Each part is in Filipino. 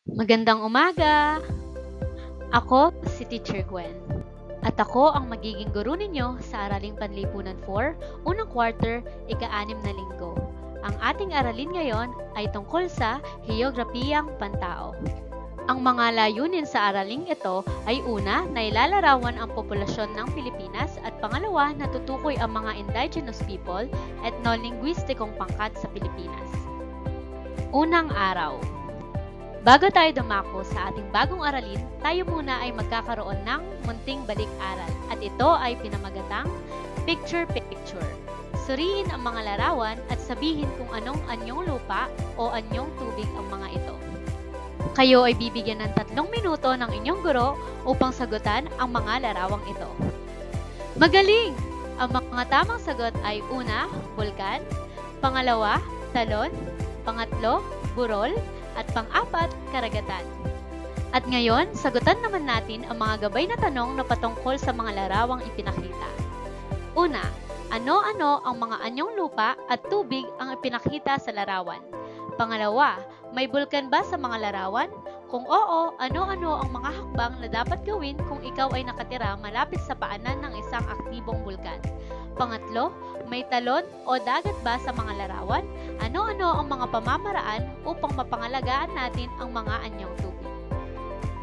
Magandang umaga! Ako si Teacher Gwen. At ako ang magiging guro ninyo sa Araling Panlipunan 4, unang quarter, ika-6 na linggo. Ang ating aralin ngayon ay tungkol sa Heograpiyang Pantao. Ang mga layunin sa araling ito ay una, na ilalarawan ang populasyon ng Pilipinas at pangalawa, natutukoy ang mga indigenous people at etno-linguistikong pangkat sa Pilipinas. Unang araw. Bago tayo dumako sa ating bagong aralin, tayo muna ay magkakaroon ng munting balik-aral at ito ay pinamagatang picture-picture. Suriin ang mga larawan at sabihin kung anong anyong lupa o anyong tubig ang mga ito. Kayo ay bibigyan ng 3 minuto ng inyong guro upang sagutan ang mga larawang ito. Magaling! Ang mga tamang sagot ay una, bulkan, pangalawa, talon, pangatlo, burol, at pang-apat, karagatan. At ngayon, sagutan naman natin ang mga gabay na tanong na patungkol sa mga larawang ipinakita. Una, ano-ano ang mga anyong lupa at tubig ang ipinakita sa larawan? Pangalawa, may bulkan ba sa mga larawan? Kung oo, ano-ano ang mga hakbang na dapat gawin kung ikaw ay nakatira malapit sa paanan ng isang aktibong bulkan? Pangatlo, may talon o dagat ba sa mga larawan? Ano-ano ang mga pamamaraan upang mapangalagaan natin ang mga anyong tubig?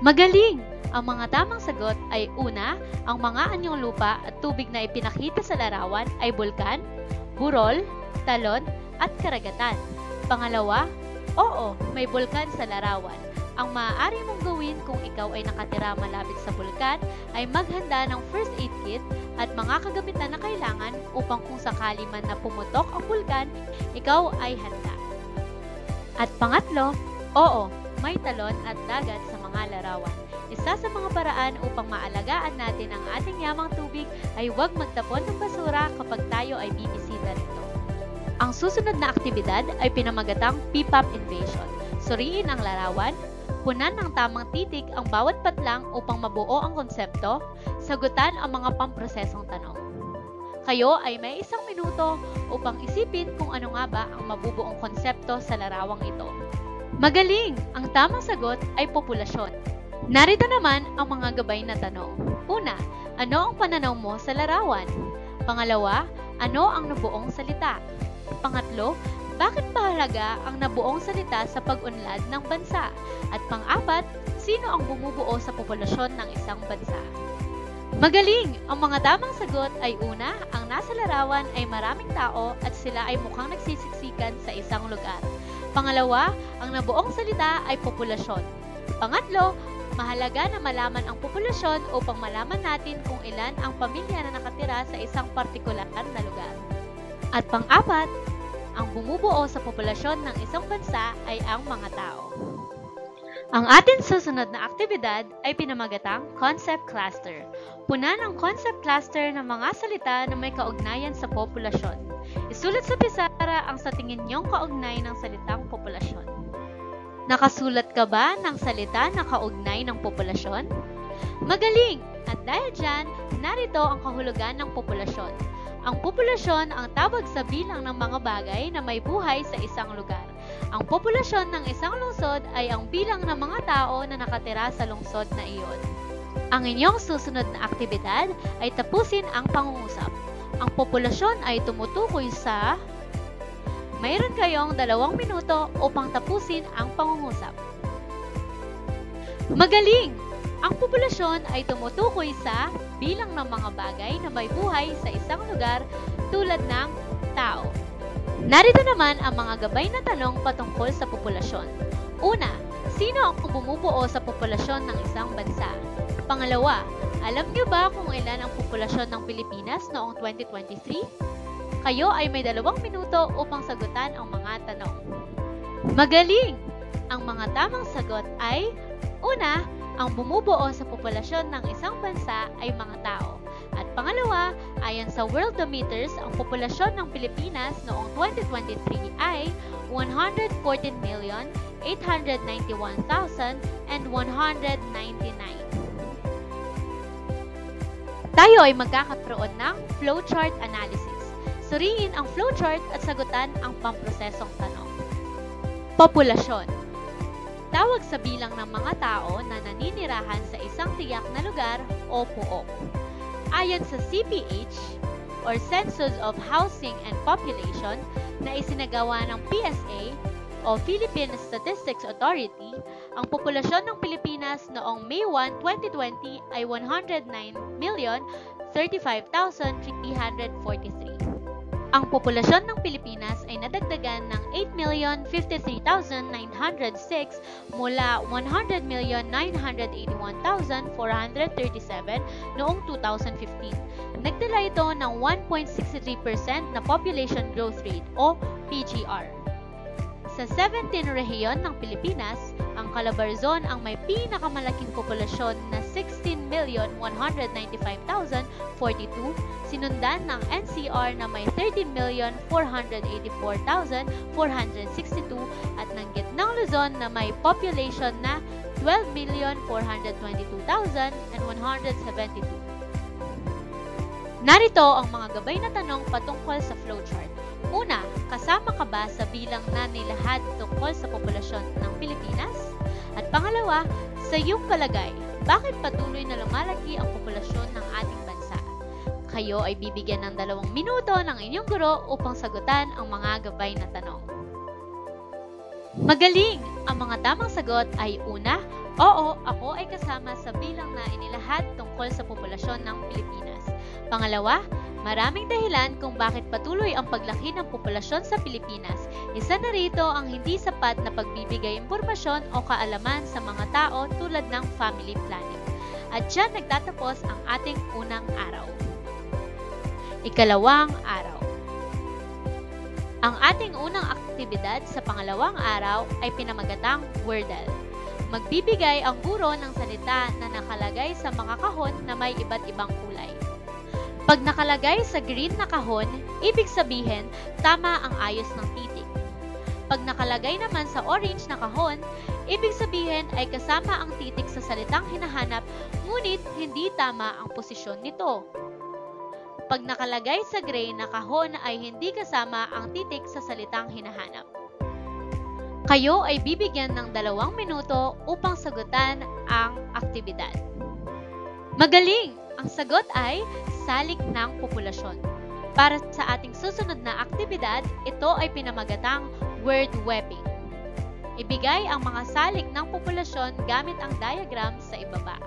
Magaling! Ang mga tamang sagot ay una, ang mga anyong lupa at tubig na ipinakita sa larawan ay bulkan, burol, talon, at karagatan. Pangalawa, oo, may bulkan sa larawan. Ang maaari mong gawin kung ikaw ay nakatira malapit sa bulkan ay maghanda ng first aid kit at mga kagamitan na kailangan upang kung sakali man na pumutok ang bulkan, ikaw ay handa. At pangatlo, oo, may talon at dagat sa mga larawan. Isa sa mga paraan upang maalagaan natin ang ating yamang tubig ay huwag magtapon ng basura kapag tayo ay bibisita rito. Ang susunod na aktibidad ay pinamagatang P-POP invasion. Suriin ang larawan, punan ng tamang titik ang bawat patlang upang mabuo ang konsepto, sagutan ang mga pamprosesong tanong. Kayo ay may 1 minuto upang isipin kung ano nga ba ang mabubuong konsepto sa larawang ito. Magaling! Ang tamang sagot ay populasyon. Narito naman ang mga gabay na tanong. Una, ano ang pananaw mo sa larawan? Pangalawa, ano ang nabuong salita? Pangatlo, bakit mahalaga ang nabuong salita sa pag-unlad ng bansa? At pang-apat, sino ang bumubuo sa populasyon ng isang bansa? Magaling! Ang mga tamang sagot ay una, ang nasa larawan ay maraming tao at sila ay mukhang nagsisiksikan sa isang lugar. Pangalawa, ang nabuong salita ay populasyon. Pangatlo, mahalaga na malaman ang populasyon upang malaman natin kung ilan ang pamilya na nakatira sa isang partikular na lugar. At pang-apat, ang bumubuo sa populasyon ng isang bansa ay ang mga tao. Ang ating susunod na aktibidad ay pinamagatang Concept Cluster. Punan ang Concept Cluster ng mga salita na may kaugnayan sa populasyon. Isulat sa pisara ang sa tingin niyong kaugnay ng salitang populasyon. Nakasulat ka ba ng salita na kaugnay ng populasyon? Magaling! At dahil dyan, narito ang kahulugan ng populasyon. Ang populasyon ang tawag sa bilang ng mga bagay na may buhay sa isang lugar. Ang populasyon ng isang lungsod ay ang bilang ng mga tao na nakatira sa lungsod na iyon. Ang inyong susunod na aktibidad ay tapusin ang pangungusap. Ang populasyon ay tumutukoy sa... Mayroon kayong 2 minuto upang tapusin ang pangungusap. Magaling! Ang populasyon ay tumutukoy sa bilang ng mga bagay na may buhay sa isang lugar tulad ng tao. Narito naman ang mga gabay na tanong patungkol sa populasyon. Una, sino ang bumubuo sa populasyon ng isang bansa? Pangalawa, alam niyo ba kung ilan ang populasyon ng Pilipinas noong 2023? Kayo ay may 2 minuto upang sagutan ang mga tanong. Magaling! Ang mga tamang sagot ay una, ang bumubuo sa populasyon ng isang bansa ay mga tao. At pangalawa, ayon sa Worldometers, ang populasyon ng Pilipinas noong 2023 ay 114,891,199. Tayo ay magkakaroon ng flowchart analysis. Suriin ang flowchart at sagutan ang pamprosesong tanong. Populasyon. Tinatawag sa bilang ng mga tao na naninirahan sa isang tiyak na lugar o pook. Ayon sa CPH or Census of Housing and Population na isinagawa ng PSA o Philippine Statistics Authority, ang populasyon ng Pilipinas noong May 1, 2020 ay 109,035,343. Ang populasyon ng Pilipinas ay nadagdagan ng 8,053,906 mula 100,981,437 noong 2015. Nagdala ito ng 1.63% na population growth rate o PGR. Sa 17 rehiyon ng Pilipinas, ang Calabarzon ang may pinakamalaking populasyon na 16,195,042, sinundan ng NCR na may 13,484,462 at ng Gitnang Luzon na may population na 12,422,172. Narito ang mga gabay na tanong patungkol sa flowchart. Una, kasama ka ba sa bilang na nilahad tungkol sa populasyon ng Pilipinas? At pangalawa, sa iyong palagay, bakit patuloy na lumalaki ang populasyon ng ating bansa? Kayo ay bibigyan ng 2 minuto ng inyong guro upang sagutan ang mga gabay na tanong. Magaling! Ang mga tamang sagot ay una, oo, ako ay kasama sa bilang na inilahad tungkol sa populasyon ng Pilipinas. Pangalawa, maraming dahilan kung bakit patuloy ang paglaki ng populasyon sa Pilipinas. Isa na rito ang hindi sapat na pagbibigay impormasyon o kaalaman sa mga tao tulad ng family planning. At dyan nagtatapos ang ating unang araw. Ikalawang araw. Ang ating unang aktibidad sa pangalawang araw ay pinamagatang Wordle. Magbibigay ang guro ng salita na nakalagay sa mga kahon na may iba't ibang kulay. Pag nakalagay sa green na kahon, ibig sabihin tama ang ayos ng titik. Pag nakalagay naman sa orange na kahon, ibig sabihin ay kasama ang titik sa salitang hinahanap, ngunit hindi tama ang posisyon nito. Pag nakalagay sa gray na kahon ay hindi kasama ang titik sa salitang hinahanap. Kayo ay bibigyan ng 2 minuto upang sagutan ang aktibidad. Magaling! Ang sagot ay salik ng populasyon. Para sa ating susunod na aktibidad, ito ay pinamagatang word webing. Ibigay ang mga salik ng populasyon gamit ang diagram sa ibaba.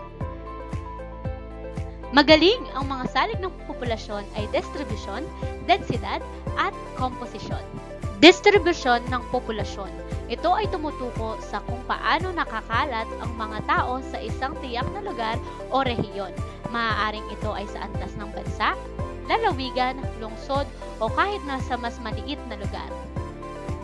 Magaling! Ang mga salik ng populasyon ay distribusyon, densidad, at komposisyon. Distribusyon ng populasyon. Ito ay tumutuko sa kung paano nakakalat ang mga tao sa isang tiyak na lugar o rehiyon. Maaaring ito ay sa antas ng bansa, lalawigan, lungsod, o kahit nasa mas maliit na lugar.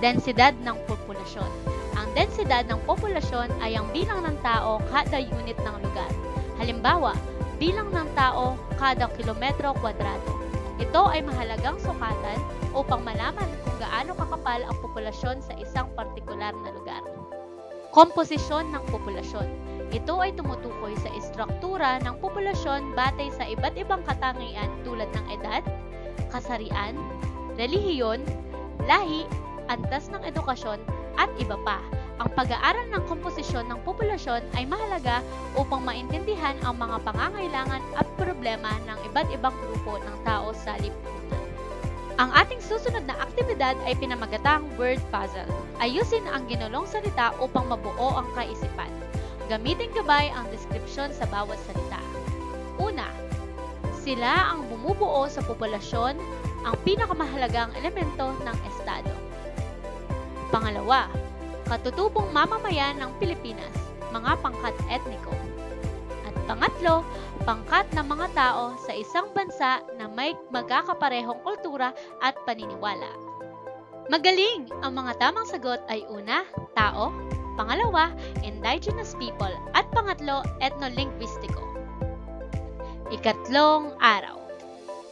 Densidad ng populasyon. Ang densidad ng populasyon ay ang bilang ng tao kada unit ng lugar. Halimbawa, bilang ng tao kada kilometro kwadrado. Ito ay mahalagang sukatan upang malaman kung gaano kakapal ang populasyon sa isang partikular na lugar. Komposisyon ng populasyon. Ito ay tumutukoy sa istruktura ng populasyon batay sa iba't ibang katangian tulad ng edad, kasarian, relihiyon, lahi, antas ng edukasyon, at iba pa. Ang pag-aaral ng komposisyon ng populasyon ay mahalaga upang maintindihan ang mga pangangailangan at problema ng iba't ibang grupo ng tao sa lipunan. Ang ating susunod na aktibidad ay pinamagatang word puzzle. Ayusin ang ginulong salita upang mabuo ang kaisipan. Gamitin gabay ang deskripsyon sa bawat salita. Una, sila ang bumubuo sa populasyon, ang pinakamahalagang elemento ng estado. Pangalawa, katutubong mamamayan ng Pilipinas, mga pangkat etniko. At pangatlo, pangkat ng mga tao sa isang bansa na may magkakaparehong kultura at paniniwala. Magaling! Ang mga tamang sagot ay una, tao, pangalawa, indigenous people, at pangatlo, etnolinguistiko. Ikatlong araw.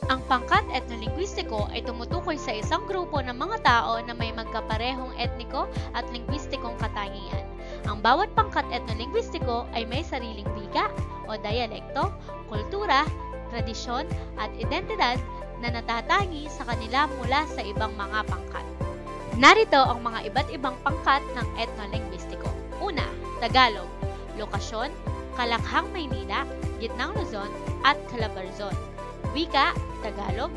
Ang pangkat etnolinguistiko ay tumutukoy sa isang grupo ng mga tao na may magkaparehong etniko at lingwistikong katangian. Ang bawat pangkat etnolinguistiko ay may sariling wika o dialekto, kultura, tradisyon at identidad na natatangi sa kanila mula sa ibang mga pangkat. Narito ang mga iba't ibang pangkat ng etnolinguistiko. Una, Tagalog. Lokasyon, Kalakhang, Maynila, Gitnang Luzon, at Calabarzon. Wika, Tagalog.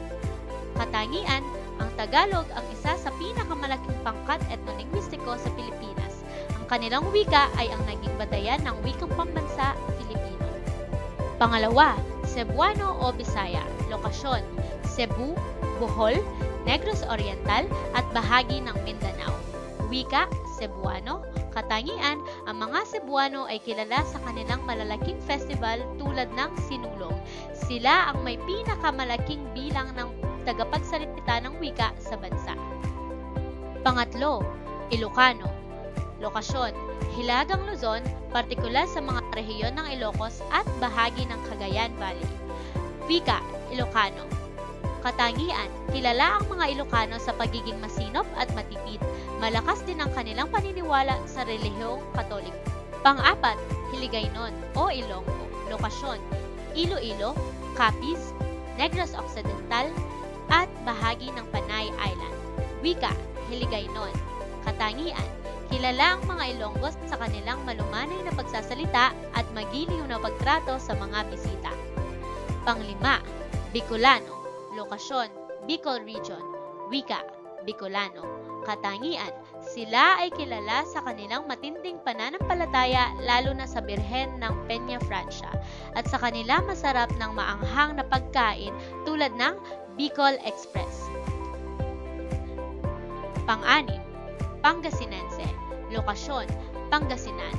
Katangian, ang Tagalog ang isa sa pinakamalaking pangkat etnolinguistiko sa Pilipinas. Ang kanilang wika ay ang naging batayan ng wikang pambansa Filipino. Pangalawa, Cebuano o Bisaya. Lokasyon, Cebu, Bohol, Negros Oriental, at bahagi ng Mindanao. Wika, Cebuano. Katangian, ang mga Cebuano ay kilala sa kanilang malalaking festival tulad ng Sinulog. Sila ang may pinakamalaking bilang ng tagapagsalita ng wika sa bansa. Pangatlo, Ilocano. Lokasyon, Hilagang Luzon, partikular sa mga rehiyon ng Ilocos at bahagi ng Cagayan Valley. Wika, Ilocano. Katangian, kilala ang mga Ilocano sa pagiging masinop at matipid. Malakas din ang kanilang paniniwala sa relihiyong Katoliko. Pang-apat, Hiligaynon o Ilonggo. Lokasyon, Iloilo, Capiz, Negros Occidental, at bahagi ng Panay Island. Wika, Hiligaynon. Katangian, kilala ang mga Ilonggos sa kanilang malumanay na pagsasalita at magiliw na pagtrato sa mga bisita. Panglima, Bicolano. Lokasyon, Bicol Region. Wika, Bicolano. Katangian, sila ay kilala sa kanilang matinding pananampalataya lalo na sa Birhen ng Peña Francia at sa kanila masarap ng maanghang na pagkain tulad ng Bicol Express. Pang-anim, Pangasinense. Lokasyon, Pangasinan.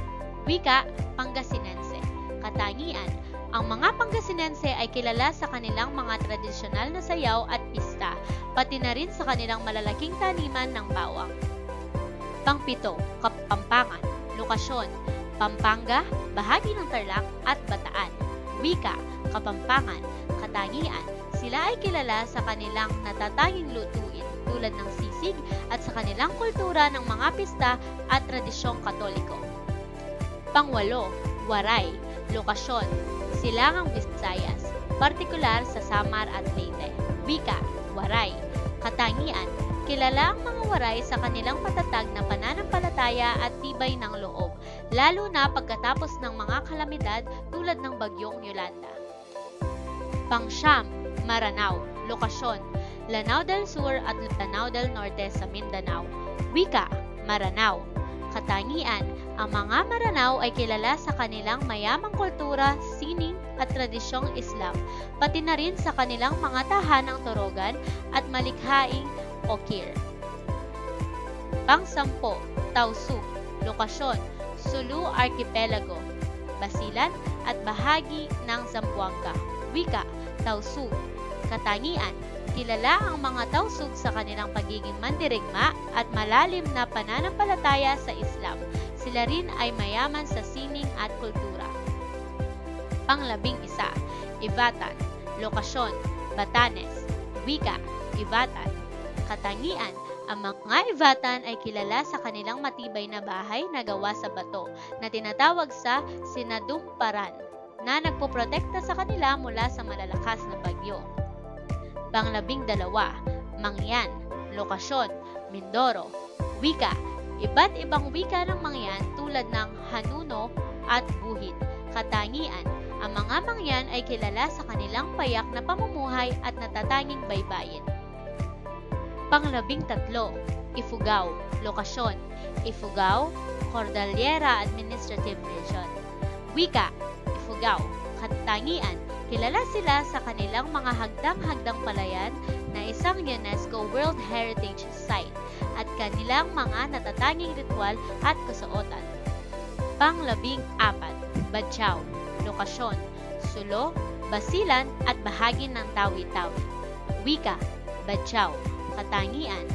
Wika, Pangasinense. Katangian, ang mga Pangasinense ay kilala sa kanilang mga tradisyonal na sayaw at pista, pati na rin sa kanilang malalaking taniman ng bawang. Pangpito, Kapampangan. Lokasyon, Pampanga, bahagi ng Tarlac at Bataan. Wika, Kapampangan. Katangian, sila ay kilala sa kanilang natatanging lutuin tulad ng sisig at sa kanilang kultura ng mga pista at tradisyong Katoliko. Pangwalo, Waray. Lokasyon, Silangang Visayas, partikular sa Samar at Leyte. Wika, Waray. Katangian, kilala ang mga Waray sa kanilang matatag na pananampalataya at tibay ng loob, lalo na pagkatapos ng mga kalamidad tulad ng bagyong Yolanda. Pangsyam, Maranao. Lokasyon, Lanao del Sur at Lanao del Norte sa Mindanao. Wika, Maranao. Katangian, ang mga Maranao ay kilala sa kanilang mayamang kultura, sining at tradisyong Islam, pati na rin sa kanilang mga tahanang torogan at malikhaing okir. Pang-sampo, Tausug. Lokasyon, Sulu Archipelago, Basilan at bahagi ng Zamboanga. Wika, Tausug. Katangian, kilala ang mga Tausug sa kanilang pagiging mandirigma at malalim na pananampalataya sa Islam. Sila rin ay mayaman sa sining at kultura. Pang-11, Ivatan. Lokasyon, Batanes. Wika, Ivatan. Katangian, ang mga Ivatan ay kilala sa kanilang matibay na bahay na gawa sa bato na tinatawag sa sinadumparan na nagpoprotekta sa kanila mula sa malalakas na bagyo. Pang-12, Mangyan. Lokasyon, Mindoro. Wika, iba't ibang wika ng Mangyan tulad ng Hanuno at Buhid. Katangian, ang mga Mangyan ay kilala sa kanilang payak na pamumuhay at natatanging baybayin. Pang-13, Ifugao. Lokasyon, Ifugao, Cordillera Administrative Region. Wika, Ifugao. Katangian, kilala sila sa kanilang mga hagdang-hagdang palayan na isang UNESCO World Heritage Site at kanilang mga natatanging ritual at kasuotan. Pang-14, Badjao. Lokasyon, Sulo, Basilan at bahagi ng Tawi-Tawi. Wika, Badjao. Katangian,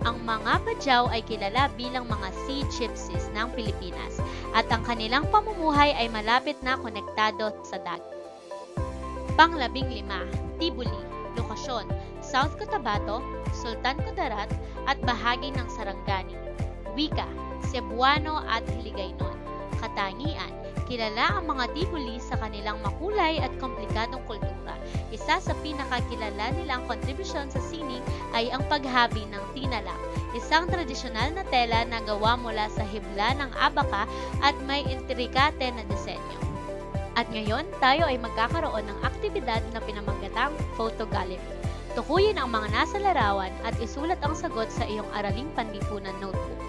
ang mga Badjao ay kilala bilang mga sea gypsies ng Pilipinas at ang kanilang pamumuhay ay malapit na konektado sa dagat. Pang-15, Tibuli. Lokasyon, South Cotabato, Sultan Kudarat at bahagi ng Sarangani. Wika, Cebuano at Hiligaynon. Katangian, Kilala ang mga Tibuli sa kanilang makulay at komplikadong kultura. Isa sa pinakakilala nilang kontribusyon sa sining ay ang paghabi ng tinalak, isang tradisyonal na tela na gawa mula sa hibla ng abaka at may intrikate na disenyo. At ngayon, tayo ay magkakaroon ng aktibidad na pinamagatang photo gallery. Tukuyin ang mga nasa larawan at isulat ang sagot sa iyong araling panlipunan notebook.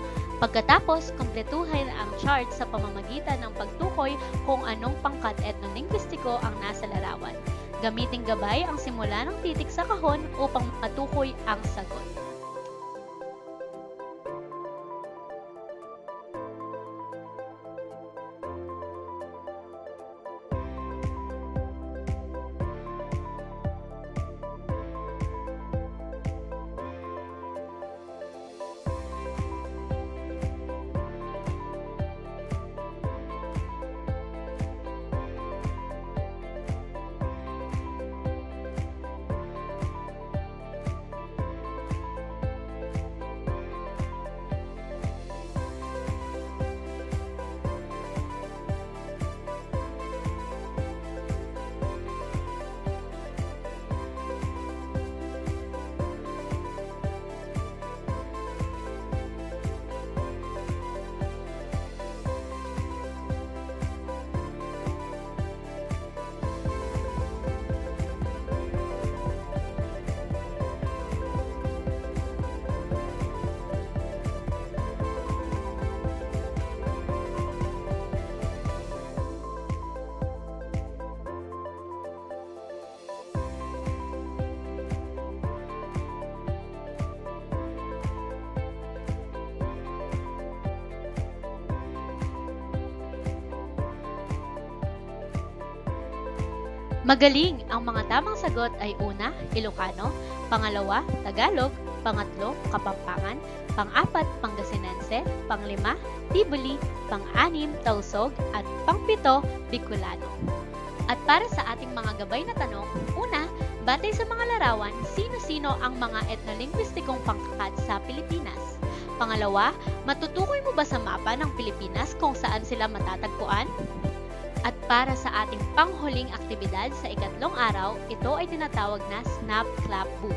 Pagkatapos, kumpletuhin ang chart sa pamamagitan ng pagtukoy kung anong pangkat etnolingwistiko ang nasa larawan. Gamiting gabay ang simula ng titik sa kahon upang matukoy ang sagot. Magaling! Ang mga tamang sagot ay una, Ilocano, pangalawa, Tagalog, pangatlo, Kapampangan, pang-apat, Pangasinense, pang-lima, Tibuli, pang-anim, Tausog, at pang-pito, Bicolano. At para sa ating mga gabay na tanong, una, batay sa mga larawan, sino-sino ang mga etnolingwistikong pangkat sa Pilipinas? Pangalawa, matutukoy mo ba sa mapa ng Pilipinas kung saan sila matatagpuan? At para sa ating panghuling aktibidad sa ikatlong araw, ito ay tinatawag na Snap, Clap, Boom.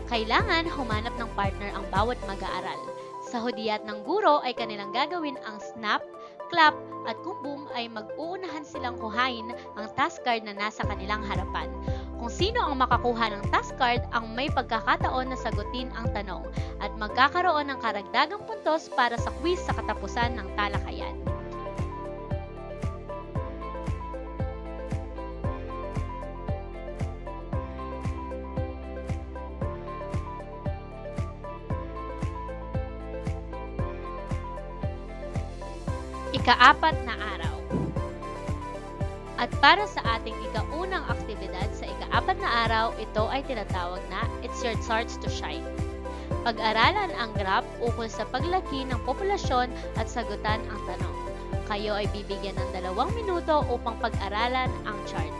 Kailangan humanap ng partner ang bawat mag-aaral. Sa hudiyat ng guro ay kanilang gagawin ang snap, clap, at kung boom ay mag-uunahan silang kuhain ang task card na nasa kanilang harapan. Kung sino ang makakuha ng task card ang may pagkakataon na sagutin ang tanong at magkakaroon ng karagdagang puntos para sa quiz sa katapusan ng talakayan. Ika-apat na araw. At para sa ating ika-unang aktibidad sa ika-apat na araw, ito ay tinatawag na It's Your Chance to Shine. Pag-aralan ang graph ukol sa paglaki ng populasyon at sagutan ang tanong. Kayo ay bibigyan ng 2 minuto upang pag-aralan ang chart.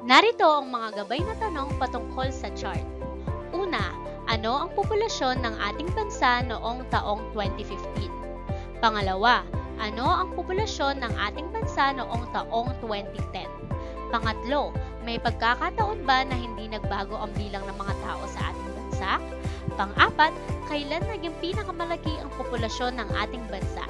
Narito ang mga gabay na tanong patungkol sa chart. Una, ano ang populasyon ng ating bansa noong taong 2015? Pangalawa, ano ang populasyon ng ating bansa noong taong 2010? Pangatlo, may pagkakataon ba na hindi nagbago ang bilang ng mga tao sa ating bansa? Pang-apat, kailan naging pinakamalaki ang populasyon ng ating bansa?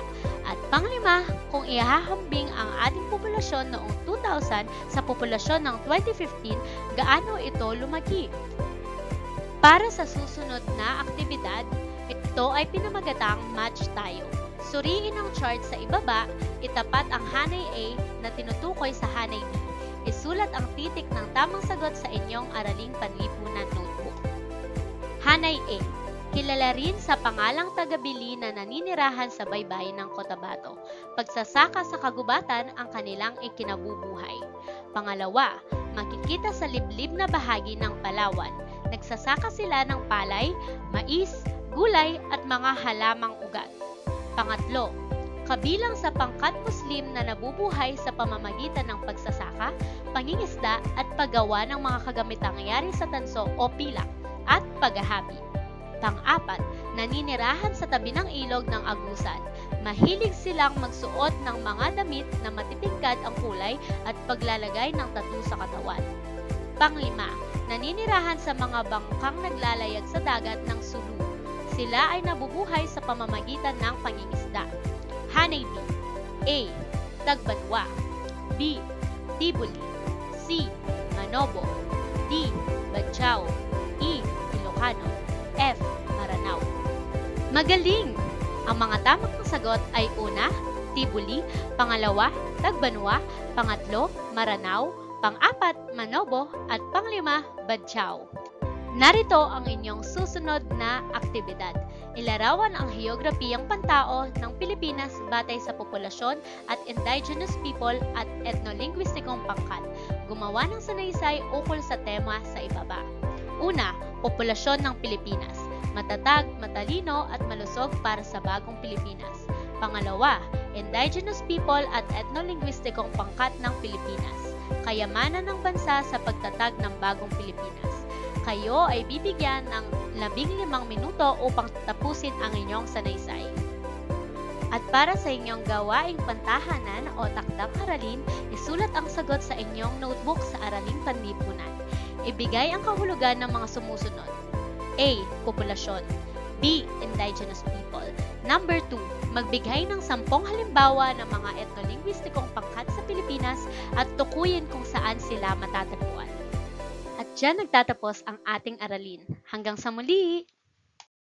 At panglima, kung ihahambing ang ating populasyon noong 2000 sa populasyon ng 2015, gaano ito lumaki? Para sa susunod na aktibidad, ito ay pinamagatang Match Tayo. Suriin ang chart sa ibaba, itapat ang hanay A na tinutukoy sa hanay B. Isulat ang titik ng tamang sagot sa inyong araling panlipunan notebook. Hanay A. Kilala rin sa pangalang tagabili na naninirahan sa baybayin ng Cotabato. Pagsasaka sa kagubatan ang kanilang ikinabubuhay. Pangalawa, makikita sa liblib na bahagi ng Palawan. Nagsasaka sila ng palay, mais, gulay at mga halamang ugat. Pangatlo, kabilang sa pangkat Muslim na nabubuhay sa pamamagitan ng pagsasaka, pangingisda at paggawa ng mga kagamitang yari sa tanso o pilak at paghahabi. Pang-apat, naninirahan sa tabi ng ilog ng agusan. Mahilig silang magsuot ng mga damit na matipingkad ang kulay at paglalagay ng tattoo sa katawan. Pang-lima, naninirahan sa mga bangkang naglalayag sa dagat ng Sulu. Sila ay nabubuhay sa pamamagitan ng pangingisda. Honeybee. A. Tagbanwa. B. Tibuli. C. Manobo. D. Badjao. E. Ilocano. F. Maranao. Magaling! Ang mga tamang sagot ay una, Tibuli, pangalawa, Tagbanwa, pangatlo, Maranao, pang-apat, Manobo, at panglima, Badjao. Narito ang inyong susunod na aktibidad. Ilarawan ang heograpiyang pantao ng Pilipinas batay sa populasyon at indigenous people at etnolinguistikong pangkat. Gumawa ng sanaysay ukol sa tema sa ibaba. Una, populasyon ng Pilipinas. Matatag, matalino at malusog para sa bagong Pilipinas. Pangalawa, indigenous people at etnolinguistikong pangkat ng Pilipinas. Kayamanan ng bansa sa pagtatag ng bagong Pilipinas. Kayo ay bibigyan ng 15 minuto upang tapusin ang inyong sanaysay. At para sa inyong gawaing pantahanan o takdang aralin, isulat ang sagot sa inyong notebook sa Araling Panlipunan. Ibigay ang kahulugan ng mga sumusunod. A. Populasyon. B. Indigenous people. Number 2. Magbigay ng 10 halimbawa ng mga etnolinguistikong pangkat sa Pilipinas at tukuyin kung saan sila matatagpuan. At dyan nagtatapos ang ating aralin. Hanggang sa muli!